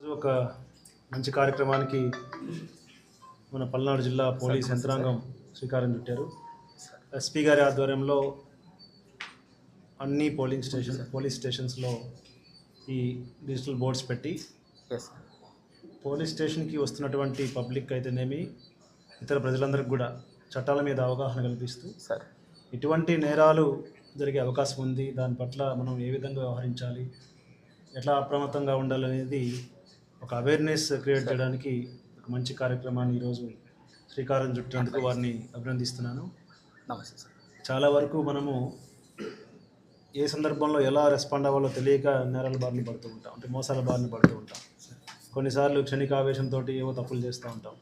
ఒక మంచి కార్యక్రమానికి మన పల్నాడు జిల్లా పోలీస్ యంత్రాంగం శ్రీకారం చుట్టారు. ఎస్పీ గారి ఆధ్వర్యంలో అన్ని పోలీస్ స్టేషన్స్లో ఈ డిజిటల్ బోర్డ్స్ పెట్టి పోలీస్ స్టేషన్కి వస్తున్నటువంటి పబ్లిక్ అయితేనేమి ఇతర ప్రజలందరికీ కూడా చట్టాల మీద అవగాహన కల్పిస్తూ ఇటువంటి నేరాలు జరిగే అవకాశం ఉంది, దాని పట్ల మనం ఏ విధంగా వ్యవహరించాలి, ఎట్లా అప్రమత్తంగా ఉండాలనేది ఒక అవేర్నెస్ క్రియేట్ చేయడానికి ఒక మంచి కార్యక్రమాన్ని ఈరోజు శ్రీకారం చుట్టినందుకు వారిని అభినందిస్తున్నాను. నమస్తే సార్. చాలా వరకు మనము ఏ సందర్భంలో ఎలా రెస్పాండ్ అవ్వాలో తెలియక నేరాల బారిన పడుతూ ఉంటాం, అంటే మోసాల బారిన పడుతూ ఉంటాం. కొన్నిసార్లు క్షణికావేశంతో ఏవో తప్పులు చేస్తూ ఉంటాం.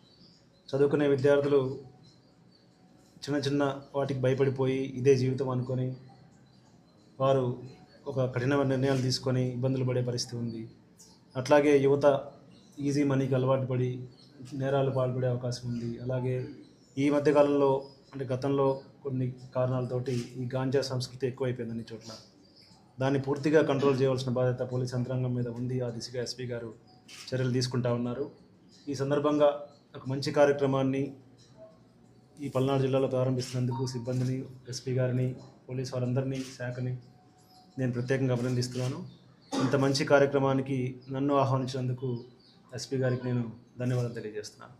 చదువుకునే విద్యార్థులు చిన్న చిన్న వాటికి భయపడిపోయి ఇదే జీవితం అనుకొని వారు ఒక కఠిన నిర్ణయాలు తీసుకొని ఇబ్బందులు పడే పరిస్థితి ఉంది. అట్లాగే యువత ఈజీ మనీకి అలవాటు పడి నేరాలు పాల్పడే అవకాశం ఉంది. అలాగే ఈ మధ్యకాలంలో అంటే గతంలో కొన్ని కారణాలతోటి ఈ గాంజా సంస్కృతి ఎక్కువైపోయింది అన్ని చోట్ల. దాన్ని పూర్తిగా కంట్రోల్ చేయవలసిన బాధ్యత పోలీస్ యంత్రాంగం మీద ఉంది. ఆ దిశగా ఎస్పీ గారు చర్యలు తీసుకుంటా ఉన్నారు. ఈ సందర్భంగా ఒక మంచి కార్యక్రమాన్ని ఈ పల్నాడు జిల్లాలో ప్రారంభిస్తున్నందుకు సిబ్బందిని, ఎస్పీ గారిని, పోలీస్ వారందరినీ, శాఖని నేను ప్రత్యేకంగా అభినందిస్తున్నాను. ఇంత మంచి కార్యక్రమానికి నన్ను ఆహ్వానించినందుకు ఎస్పీ గారికి నేను ధన్యవాదాలు తెలియజేస్తున్నాను.